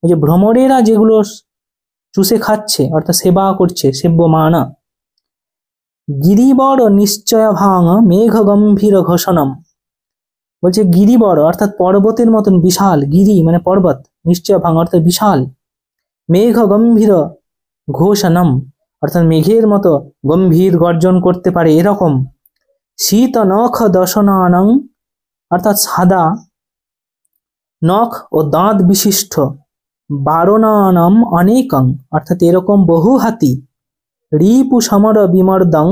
ওই যে ভ্রমরেরা যেগুলো চুষে খাচ্ছে অর্থাৎ সেবা করছে, সেব্যমানা। গিরিবর নিশ্চয় ভাঙ মেঘ গম্ভীর ঘোষণম, বলছে গিরিবর অর্থাৎ পর্বতের মতন বিশাল, গিরি মানে পর্বত, নিশ্চয় ভাঙ অর্থাৎ বিশাল। মেঘ গম্ভীর ঘোষণম অর্থাৎ মেঘের মতো গম্ভীর গর্জন করতে পারে এরকম। শীত নখ দশনানং অর্থাৎ সাদা নখ ও দাঁত বিশিষ্ট। বারণানম অনেকং অর্থাৎ এরকম বহু হাতি। রিপু সমর বিমর্দং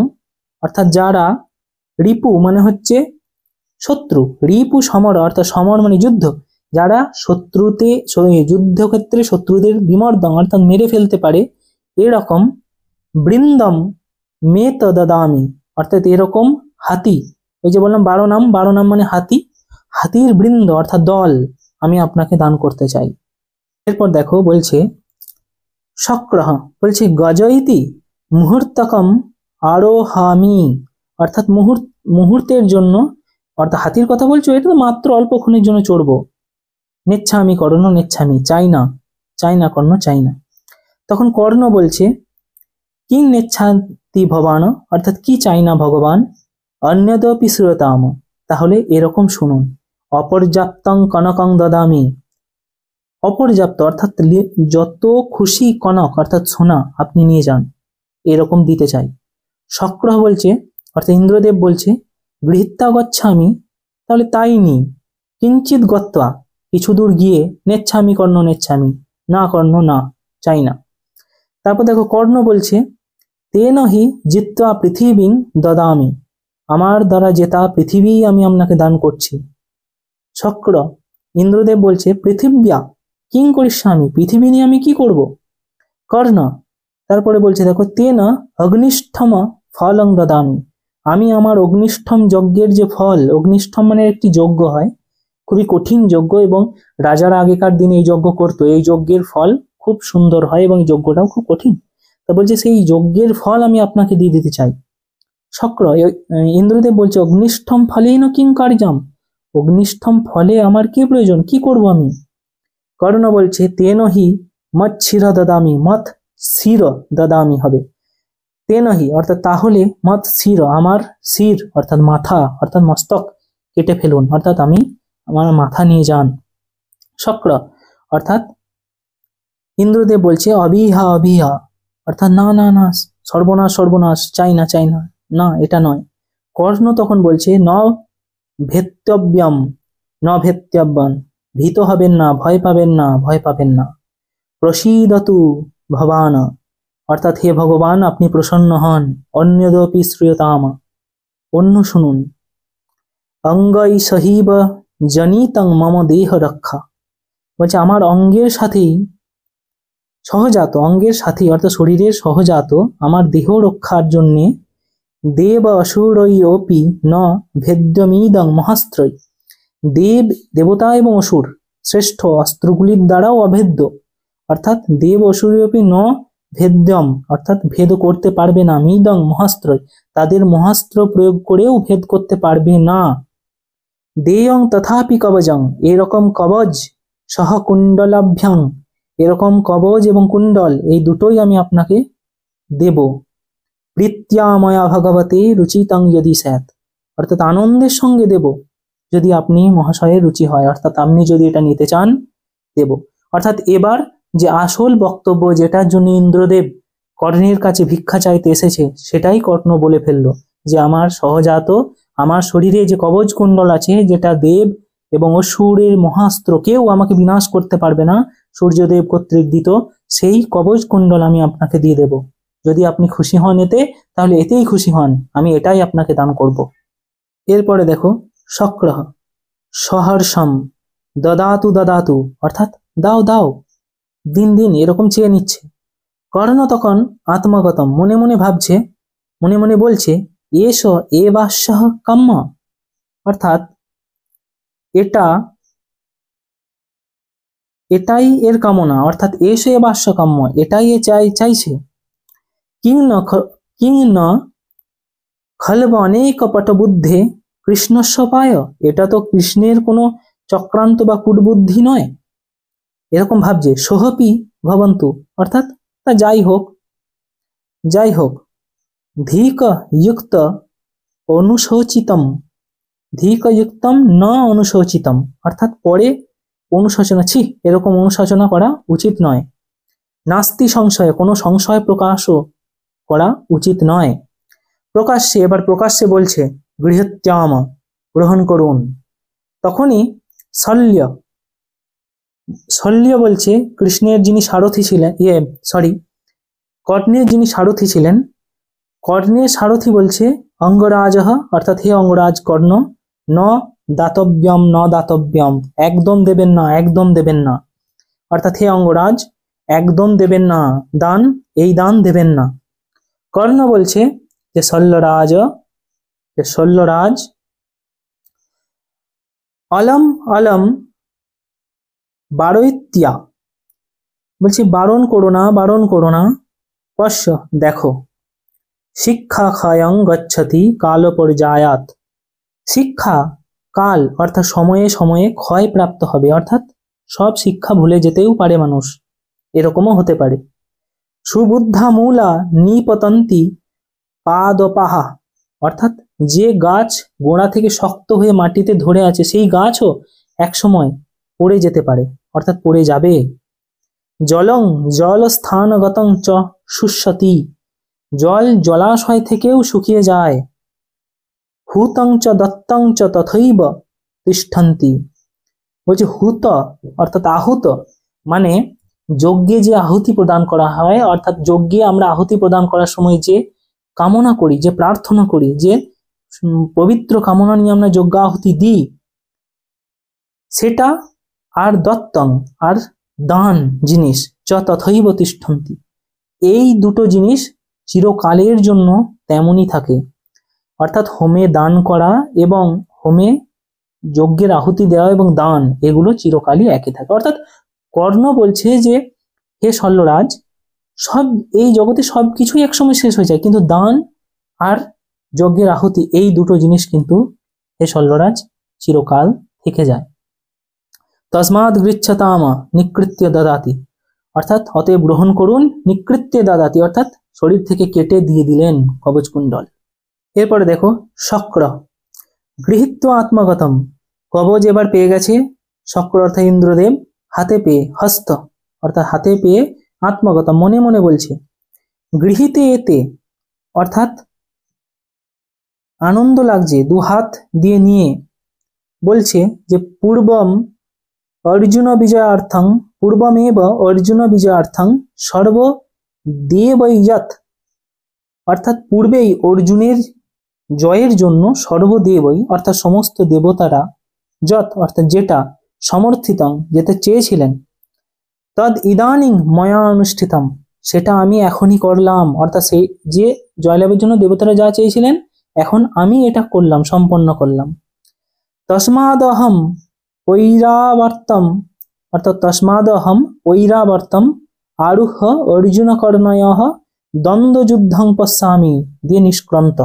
অর্থাৎ যারা, রিপু মানে হচ্ছে শত্রু, রিপু সমর অর্থাৎ সমর মানে যুদ্ধ, যারা শত্রুতে যুদ্ধক্ষেত্রে শত্রুদের বিমর্দং অর্থাৎ মেরে ফেলতে পারে এরকম। বৃন্দম মে তদামি অর্থাৎ এরকম হাতি, ওই যে বললাম বারোনাম, বারোনাম মানে হাতি, হাতির বৃন্দ অর্থাৎ দল আমি আপনাকে দান করতে চাই। এরপর দেখো বলছে শক্রহ বলছে গজইতি মুহূর্তকম আরোহামি, অর্থাৎ মুহূর্তের জন্য, অর্থাৎ হাতির কথা বলছো, এটা তো মাত্র অল্পক্ষণের জন্য চড়বো। নেচ্ছামি কর্ণ নেচ্ছামি, চাই না, চাই না কর্ণ চাই না। তখন কর্ণ বলছে কিং নেচ্ছাতি ভবান, অর্থাৎ কি চাই না ভগবান, অন্যদপি শ্রুতাম, তাহলে এরকম শুনুন, অপর্যাপ্তং কনকং দদামি, অপর্যাপ্ত অর্থাৎ যত খুশি কনক অর্থাৎ সোনা আপনি নিয়ে যান, এরকম দিতে চাই। শক্র বলছে অর্থাৎ ইন্দ্রদেব বলছে গৃহীত্বা গচ্ছামি, তাহলে তাই নি, কিঞ্চিত গত্বা কিছু দূর গিয়ে, নেচ্ছামি কর্ণ নেচ্ছামি, না কর্ণ না, চাই না। তারপর দেখো কর্ণ বলছে তেন হি জিত্বা পৃথিবীং দদামি, আমার দ্বারা জেতা পৃথিবী আমি আপনাকে দান করছি। শক্র ইন্দ্রদেব বলছে পৃথিব্যা কিং করিষ্যামি, পৃথিবী নিয়ে আমি কি করব। কর্ণ তারপরে বলছে দেখো তেন অগ্নিষ্ঠম ফলং দদামি, আমি আমার অগ্নিষ্ঠম যজ্ঞের যে ফল, অগ্নিষ্ঠম মানে একটি যজ্ঞ হয়, খুবই কঠিন যজ্ঞ, এবং রাজারা আগেকার দিনে এই যজ্ঞ করতো, এই যজ্ঞের ফল খুব সুন্দর হয় এবং যজ্ঞটাও খুব কঠিন। তা বলছে সেই যজ্ঞের ফল আমি আপনাকে দিয়ে দিতে চাই। শক্র ইন্দ্রদেব বলছে অগ্নিষ্ঠম ফলেন কিং কার্যম, অগ্নিষ্ঠম ফলে আমার কি প্রয়োজন, কি করব আমি। কর্ণ বলছে তেন হি মত শির দদামি, মত শির দদামি হবে, তেন হি অর্থাৎ তাহলে, মত শির আমার শির অর্থাৎ মাথা অর্থাৎ মস্তক কেটে ফেলুন, অর্থাৎ আমি আমার মাথা নিয়ে যান। শক্র অর্থাৎ ইন্দ্রদেব বলছে অবিহা অবিহা, অর্থাৎ না না না, সর্বনাশ সর্বনাশ, চাই না চাই না, না এটা নয়। কর্ণ তখন বলছে ন ভেত্যব্যম, ন ভেত্যব্যম, ভীত হবেন না, ভয় পাবেন না, ভয় পাবেন না। প্রসীদতু ভবান, অর্থাৎ হে ভগবান আপনি প্রসন্ন হন। অন্যদপি শ্রুয়তাম, অন্য শুনুন। অঙ্গই সহিব জনিতং মম দেহ রক্ষা, বলছে আমার অঙ্গের সাথেই সহজাত, অঙ্গের সাথে অর্থাৎ শরীরের সহজাত আমার দেহ রক্ষার জন্যে দেব অসুরৈরপি ন ভেদ্যমিদং মহাস্ত্রই, দেব দেবতা এবং অসুর শ্রেষ্ঠ অস্ত্রগুলির দ্বারাও অভেদ্য, অর্থাৎ দেব অসুরৈরপি ন ভেদ্যম, অর্থাৎ ভেদ করতে পারবে না, মিদং মহাস্ত্রই তাদের মহাস্ত্র প্রয়োগ করেও ভেদ করতে পারবে না। দেয়ং তথাপি কবজং, এরকম কবজ, সহ কুণ্ডলাভ্যাং, এরকম কবজ এবং কুণ্ডল এই দুটোই আমি আপনাকে দেব। প্রীত্যাময়া ভগবতে রুচিতং যদি স্যাৎ, অর্থাৎ আনন্দের সঙ্গে দেব যদি আপনি মহাশয়ের রুচি হয়, অর্থাৎ আপনি যদি এটা নিতে চান দেব। অর্থাৎ এবার যে আসল বক্তব্য যেটার জন্য ইন্দ্রদেব কর্ণের কাছে ভিক্ষা চাইতে এসেছে সেটাই কর্ণ বলে ফেললো, যে আমার সহজাত, আমার শরীরে যে কবচ কুণ্ডল আছে, যেটা দেব এবং অসুরের মহাস্ত্র কেউ আমাকে বিনাশ করতে পারবে না, সূর্যদেব কর্তৃক দিত, সেই কবচ কুণ্ডল আমি আপনাকে দিয়ে দেব। যদি আপনি খুশি হন এতে, তাহলে এতেই খুশি হন, আমি এটাই আপনাকে দান করব। এরপরে দেখো শক্র সহর্ষম দদাতু দদাতু, অর্থাৎ দাও দাও, দিন দিন, এরকম চেয়ে নিচ্ছে। কর্ণ তখন আত্মগতম, মনে মনে ভাবছে, মনে মনে বলছে এস এ বাস্যহ কাম্য, অর্থাৎ এটাই এর কামনা, অর্থাৎ এস এ বাস্য কাম্য, এটাই এ চাইছে। কিং ন খলব অনেক পটবুদ্ধে কৃষ্ণস্ব পায়, এটা তো কৃষ্ণের কোনো চক্রান্ত বা কূটবুদ্ধি নয়, এরকম ভাবছে। সোহপি ভবন্তু, অর্থাৎ তা যাই হোক, যাই হোক। ধীক যুক্ত অনুশোচিতম, ধীক যুক্তম ন অনুশোচিতম, অর্থাৎ পরে অনুশোচনা, ছি এরকম অনুশোচনা করা উচিত নয়। নাস্তি সংশয়, কোনো সংশয় প্রকাশও করা উচিত নয়। প্রকাশ্যে, এবার প্রকাশ্যে বলছে গৃহত্যাম, গ্রহণ করুন। তখনই শল্য বলছে কৃষ্ণের যিনি সারথি ছিলেন, কর্ণের যিনি সারথি ছিলেন, কর্ণের সারথি বলছে অঙ্গরাজ, অর্থাৎ হে অঙ্গরাজ কর্ণ, ন দাতব্যম ন দাতব্যম, একদম দেবেন না, একদম দেবেন না, অর্থাৎ হে অঙ্গরাজ একদম দেবেন না দান, এই দান দেবেন না। কর্ণ বলছে যে শল্যরাজ অলম অলম বারৈত্যা, বলছি বারণ করো না, বারণ করো না। পশ্য দেখো, শিক্ষা ক্ষয়ং গচ্ছতি কাল পর্যায়াত, শিক্ষা কাল অর্থাৎ সময়ে সময়ে ক্ষয় প্রাপ্ত হবে, অর্থাৎ সব শিক্ষা ভুলে যেতেও পারে মানুষ, এরকমও হতে পারে। সুবুদ্ধা মূলা নিপতন্তি পাদপাহা, অর্থাৎ যে গাছ গোড়া থেকে শক্ত হয়ে মাটিতে ধরে আছে সেই গাছও একসময় পড়ে যেতে পারে, অর্থাৎ পড়ে যাবে। জলং জলস্থানগতং চ শুষ্যতি, জল জলাশয় থেকেও শুকিয়ে যায়। হুতং চ দত্তং চ তথৈব তিষ্ঠন্তি, বলছে হুত অর্থাৎ আহুত, মানে যজ্ঞে যে আহুতি প্রদান করা হয়, অর্থাৎ যজ্ঞে আমরা আহুতি প্রদান করার সময় যে কামনা করি, যে প্রার্থনা করি, যে পবিত্র কামনা নিয়ে আমরা যজ্ঞ আহুতি দিই, সেটা, আর দত্তং আর দান জিনিস, চ তথৈব তিষ্ঠন্তি, এই দুটো জিনিস চিরকালের জন্য তেমনই থাকে। অর্থাৎ হোমে দান করা এবং হোমে যজ্ঞের আহুতি দেওয়া এবং দান, এগুলো চিরকালই একই থাকে। অর্থাৎ কর্ণ বলছে যে হে শল্যরাজ, সব এই জগতে সব কিছুই একসময় শেষ হয়ে যায়, কিন্তু দান আর যজ্ঞের আহুতি, এই দুটো জিনিস কিন্তু হে শল্যরাজ চিরকাল থেকে যায়। তসমাদ গৃচ্ছতামা নিকৃত্য দদাতি, অর্থাৎ অতএব গ্রহণ করুন, নিকৃত্য দদাতি অর্থাৎ শরীর থেকে কেটে দিয়ে দিলেন কবচকুণ্ডল। এরপরে দেখো শক্র, গৃহীত্ব আত্মগতম, কবচ এবার পেয়ে গেছে শক্র অর্থাৎ ইন্দ্রদেব, হাতে পেয়ে, হস্ত অর্থাৎ হাতে পেয়ে, আত্মগতম মনে মনে বলছে, গৃহীতে এতে অর্থাৎ আনন্দ লাগছে, দু হাত দিয়ে নিয়ে বলছে যে পূর্বম অর্জুন বিজয়ার্থং, পূর্বমেব অর্জুন বিজয়ার্থং সর্ব দেবৈয়ত, অর্থাৎ পূর্বেই অর্জুনের জয়ের জন্য সর্বদেবই অর্থাৎ সমস্ত দেবতারা, যত অর্থাৎ যেটা, সমর্থিতং যেটা চেয়েছিলেন, তদ ইদানিং ময়া অনুষ্ঠিতম, সেটা আমি এখনই করলাম, অর্থাৎ সেই যে জয়লাভের জন্য দেবতারা যা চেয়েছিলেন এখন আমি এটা করলাম, সম্পন্ন করলাম। তস্মাদহম ঐরাবর্তম, অর্থাৎ তস্মাদহম ঐরাবর্তম আরুহ অর্জুন কর্ণয়ঃ দ্বন্দ্বযুদ্ধং পশ্যামি দিয়ে নিষ্ক্রান্ত,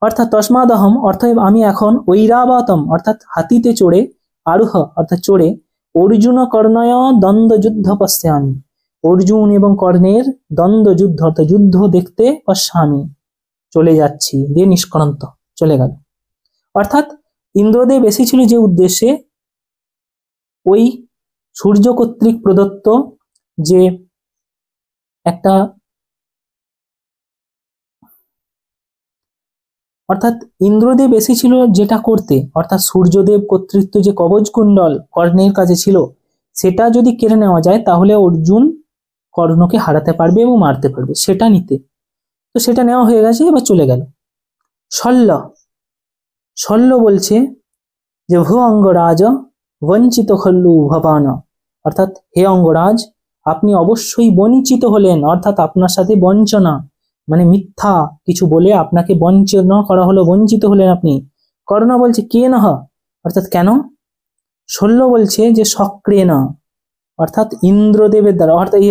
অর্থাৎ তস্মাদহম অর্থাৎ আমি এখন ঐরাবতম অর্থাৎ হাতিতে চড়ে, আরুহ অর্থাৎ চড়ে, অর্জুন কর্ণয় দ্বন্দ্বযুদ্ধ পশ্যামি, অর্জুন এবং কর্ণের দ্বন্দ্বযুদ্ধ অর্থাৎ যুদ্ধ দেখতে পশ্যামি চলে যাচ্ছি দিয়ে নিষ্ক্রান্ত চলে গেল। অর্থাৎ ইন্দ্রদেব এসেছিল যে উদ্দেশ্যে, ওই সূর্য কর্তৃক প্রদত্ত যে একটা, অর্থাৎ ইন্দ্রদেব এসেছিল যেটা করতে, অর্থাৎ সূর্যদেব কর্তৃত্ব যে কবচকুণ্ডল কর্ণের কাছে ছিল, সেটা যদি কেড়ে নেওয়া যায় তাহলে অর্জুন কর্ণকে হারাতে পারবে এবং মারতে পারবে, সেটা নিতে। তো সেটা নেওয়া হয়ে গেছে, এবার চলে গেল। শল্য, শল্য বলছে যে ভূ অঙ্গরাজ বঞ্চিত খল্লু ভবান, অর্থাৎ হে অঙ্গরাজ আপনি অবশ্যই বঞ্চিত হলেন, অর্থাৎ আপনার সাথে বঞ্চনা মানে মিথ্যা কিছু বলে আপনাকে বঞ্চনা করা হলো, বঞ্চিত হলেন আপনি। কর্ণ বলছে কে নহ, অর্থাৎ কেন। শল্য বলছে যে শক্রেন, অর্থাৎ ইন্দ্রদেবের দ্বারা, অর্থাৎ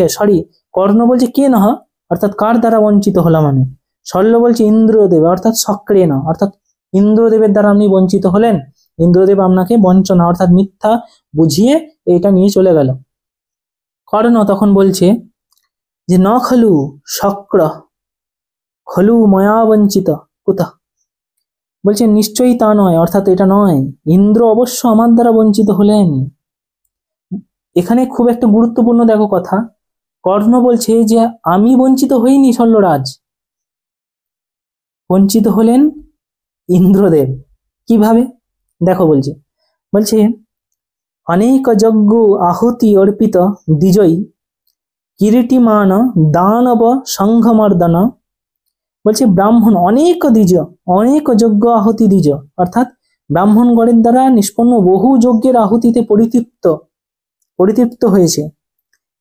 কর্ণ বলছে কে নহ, অর্থাৎ কার দ্বারা বঞ্চিত হলাম আমি। শল্য বলছে ইন্দ্রদেব অর্থাৎ শক্রেন, অর্থাৎ ইন্দ্রদেবের দ্বারা আপনি বঞ্চিত হলেন, ইন্দ্রদেব আপনাকে বঞ্চনা অর্থাৎ মিথ্যা বুঝিয়ে এটা নিয়ে চলে গেল। কর্ণ তখন বলছে যে ন খলু শক্র খলু ময়া বঞ্চিত কুতঃ, বলছে নিশ্চয়ই তা নয়, অর্থাৎ এটা নয়, ইন্দ্র অবশ্য আমার দ্বারা বঞ্চিত হলেন। এখানে খুব একটা গুরুত্বপূর্ণ দেখো কথা, কর্ণ বলছে যে আমি বঞ্চিত হইনি শল্যরাজ, বঞ্চিত হলেন ইন্দ্রদেব। কিভাবে দেখো, বলছে অনেক যজ্ঞ আহুতি অর্পিত দ্বিজয়ী কিরীটিমান দানব সংঘমর্দন, বলছে ব্রাহ্মণ অনেক দ্বিজ, অনেক যজ্ঞ আহুতি দ্বিজ অর্থাৎ ব্রাহ্মণগণের দ্বারা নিষ্পন্ন বহু যজ্ঞের আহুতিতে পরিতৃপ্ত হয়েছে।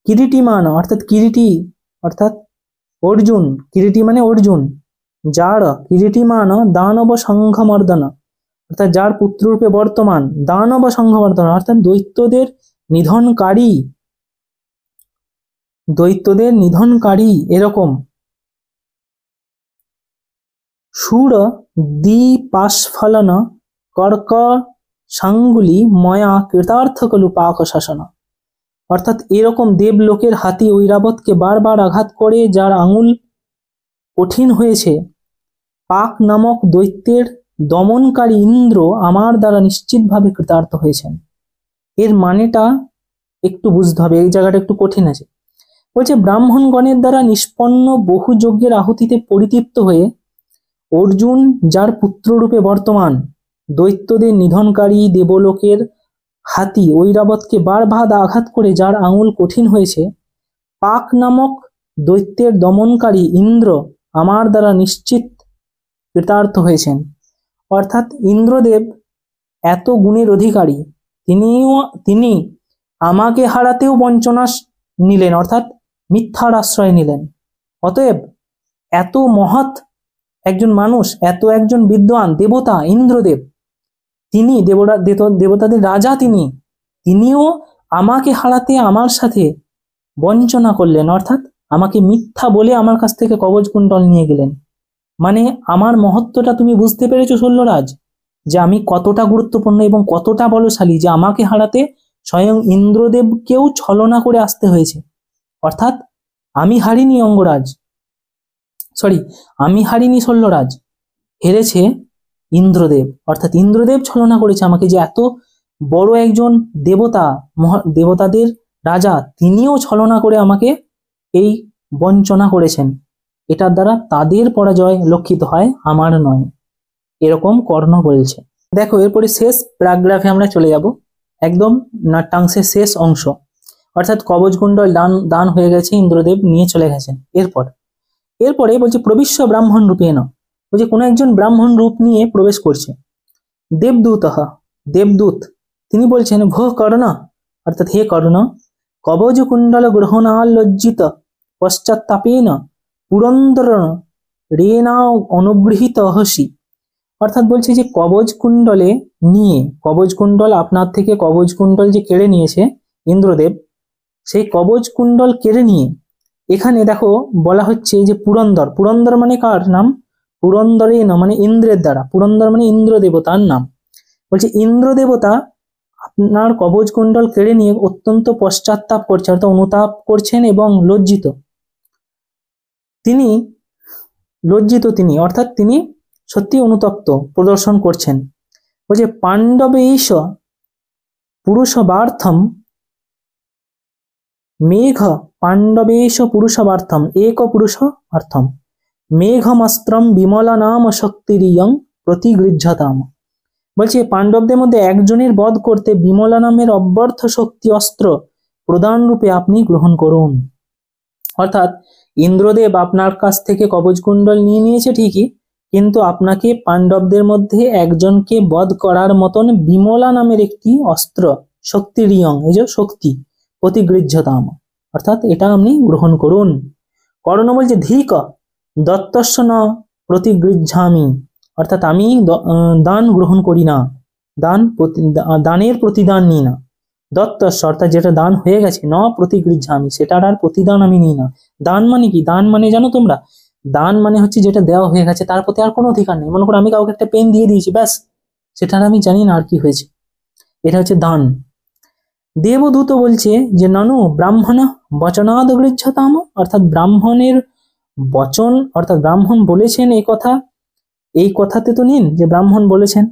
কিরীটিমান অর্থাৎ কিরীটি অর্থাৎ অর্জুন, কিরীটি মানে অর্জুন, যার কিরীটিমান দানব সংঘমর্দন অর্থাৎ যার পুত্ররূপে বর্তমান, দানব সংঘমর্দন অর্থাৎ দৈত্যদের নিধনকারী এরকম। সুর দ্বিপাশফলন কর্ক সাঙ্গুলি ময়া কৃতার্থ কলু পাক শাসন, অর্থাৎ এরকম দেবলোকের হাতি ঐরাবতকে বারবার আঘাত করে যার আঙুল কঠিন হয়েছে, পাক নামক দৈত্যের দমনকারী ইন্দ্র আমার দ্বারা নিশ্চিতভাবে কৃতার্থ হয়েছেন। এর মানেটা একটু বুঝতে হবে, এই জায়গাটা একটু কঠিন আছে। বলছে ব্রাহ্মণগণের দ্বারা নিষ্পন্ন বহু যজ্ঞের আহুতিতে পরিতৃপ্ত হয়ে অর্জুন যার পুত্ররূপে বর্তমান দৈত্যদের নিধনকারী দেবলোকের হাতি ঐরাবতকে বারবার আঘাত করে যার আঙুল কঠিন হয়েছে, পাক নামক দৈত্যের দমনকারী ইন্দ্র আমার দ্বারা নিশ্চিত কৃতার্থ হয়েছেন। অর্থাৎ ইন্দ্রদেব এত গুণের অধিকারী, তিনি আমাকে হারাতেও বঞ্চনা নিলেন, অর্থাৎ মিথ্যার আশ্রয় নিলেন। অতএব এত মহৎ একজন মানুষ, এত একজন বিদ্বান দেবতা ইন্দ্রদেব, তিনি দেবতাদের রাজা, তিনিও আমাকে হারাতে আমার সাথে বঞ্চনা করলেন, অর্থাৎ আমাকে মিথ্যা বলে আমার কাছ থেকে কবচ কুণ্ডল নিয়ে গেলেন। মানে আমার মহত্বটা তুমি বুঝতে পেরেছো শল্যরাজ, যে আমি কতটা গুরুত্বপূর্ণ এবং কতটা বলশালী, যে আমাকে হারাতে স্বয়ং ইন্দ্রদেবকেও ছলনা করে আসতে হয়েছে। অর্থাৎ আমি হারিনি অঙ্গরাজ, আমি হারিনি শল্যরাজ, হেরেছে ইন্দ্রদেব। অর্থাৎ ইন্দ্রদেব ছলনা করেছে আমাকে, যে এত বড় একজন দেবতা, দেবতাদের রাজা, তিনিও ছলনা করে আমাকে এই বঞ্চনা করেছেন। এটার দ্বারা তাদের পরাজয় লক্ষিত হয়, আমার নয়, এরকম কর্ণ বলছে। দেখো এরপরে শেষ প্যারাগ্রাফে আমরা চলে যাব, একদম নাট্যাংশের শেষ অংশ, অর্থাৎ কবচকুণ্ডল দান হয়ে গেছে, ইন্দ্রদেব নিয়ে চলে গেছেন। এরপরে বলছে প্রবিশ্য ব্রাহ্মণ রূপেণ, বলছে কোনো একজন ব্রাহ্মণ রূপ নিয়ে প্রবেশ করছে। দেবদূত, তিনি বলছেন ভো কর্ণ, অর্থাৎ হে কর্ণ, কবচকুণ্ডল গ্রহণাল লজ্জিত পশ্চাত্তাপেন পুরন্দর রেনা অনুগৃহীত হসি। অর্থাৎ বলছে যে কবচকুণ্ডল আপনার থেকে কবচকুণ্ডল যে কেড়ে নিয়েছে ইন্দ্রদেব, সেই কবচকুণ্ডল কেড়ে নিয়ে এখানে দেখো বলা হচ্ছে যে পুরন্দর মানে কার নাম? পুরন্দরেন মানে ইন্দ্রের দ্বারা, পুরন্দর মানে ইন্দ্র দেবতার নাম। বলছে ইন্দ্র দেবতা আপনার কবচকুণ্ডল কেড়ে নিয়ে অত্যন্ত পশ্চাত্তাপ করছে, অর্থাৎ অনুতাপ করছেন এবং লজ্জিত, তিনি অর্থাৎ তিনি সত্যি অনুতপ্ত প্রদর্শন করছেন। বলছে পাণ্ডবেশ পুরুষবার্থম এক পুরুষার্থম মেঘমস্ত্রম বিমলা নাম শক্তিরিয়ং প্রতিগৃহ্যতাম। বলছে পাণ্ডবদের মধ্যে একজনের বধ করতে বিমলা নামের অব্যর্থ শক্তি অস্ত্র প্রদান রূপে আপনি গ্রহণ করুন। অর্থাৎ ইন্দ্রদেব আপনার কাছ থেকে কবচকুণ্ডল নিয়ে নিয়েছে ঠিকই, কিন্তু আপনাকে পাণ্ডবদের মধ্যে একজনকে বধ করার মতন বিমলা নামের একটি অস্ত্র শক্তিরিয়ং, এই যে শক্তি, প্রতিগৃহ্যতাম, অর্থাৎ এটা আপনি গ্রহণ করুন। কর্ণ বলছে ধিক দত্তস্য ন প্রতিগৃহ্যামি, অর্থাৎ আমি দান গ্রহণ করি না, দানের প্রতিদান নিই না। দত্তস্য অর্থাৎ যেটা দান হয়ে গেছে, ন প্রতিগৃহ্যামি, সেটার আর প্রতিদান আমি নিই না। দান মানে কি? দান মানে জানো তোমরা? দান মানে হচ্ছে যেটা দেওয়া হয়ে গেছে তার প্রতি আর কোনো অধিকার নেই। মনে করো আমি কাউকে একটা পেন দিয়ে দিয়েছি, ব্যাস, সেটার আমি জানি না আর কি হয়েছে, এটা হচ্ছে দান। দেবদূত বলছে যে নানু ব্রাহ্মণ বচনাদ গৃহ্যতাম, অর্থাৎ ব্রাহ্মণের বচন, অর্থাৎ ব্রাহ্মণ বলেছেন এই কথাতে তো নিন যে ব্রাহ্মণ বলেছেন।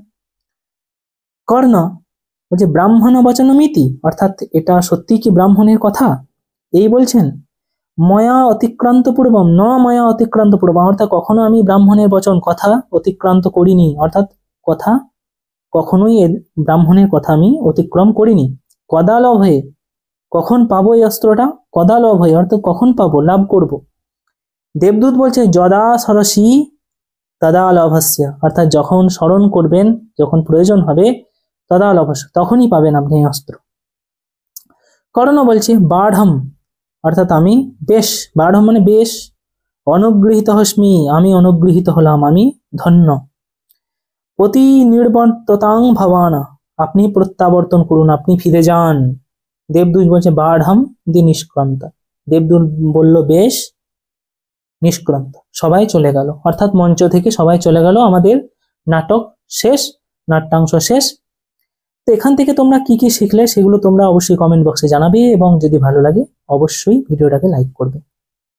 কর্ণ বলছে ব্রাহ্মণ বচনমিতি, অর্থাৎ এটা সত্যি কি ব্রাহ্মণের কথা এই বলছেন? ময়া অতিক্রান্ত পূর্বম ন ময়া অতিক্রান্ত পূর্বম, অর্থাৎ কখনো আমি ব্রাহ্মণের বচন কথা অতিক্রান্ত করিনি, অর্থাৎ কথা কখনোই ব্রাহ্মণের কথা আমি অতিক্রম করিনি। কদালভ হয়ে, কখন পাবো এই অস্ত্রটা? কদালভ হয়ে অর্থাৎ কখন পাবো, লাভ করব। দেবদূত বলছে যদা সরসি তদা লভস্য, অর্থাৎ যখন স্মরণ করবেন, যখন প্রয়োজন হবে, তদা লভস্য, তখনই পাবেন আপনি এই অস্ত্র। কর্ণ বলছে বাঢ়ম, অর্থাৎ আমি বেশ, বাঢ়ম মানে বেশ, অনুগৃহীত হস্মি, আমি অনুগৃহীত হলাম, আমি ধন্য। প্রতি নির্বর্ততাং ভবান, আপনি প্রত্যাবর্তন করুন, আপনি ফিরে যান। দেবদূত বলছে বাঢ়ম দি নিষ্ক্রান্ত, দেবদূত বলল বেশ, নিষ্ক্রান্ত, সবাই চলে গেল, অর্থাৎ মঞ্চ থেকে সবাই চলে গেল, আমাদের নাটক শেষ, নাট্যাংশ শেষ। তো এখান থেকে তোমরা কি কি শিখলে সেগুলো তোমরা অবশ্যই কমেন্ট বক্সে জানাবে, এবং যদি ভালো লাগে অবশ্যই ভিডিওটাকে লাইক করবে।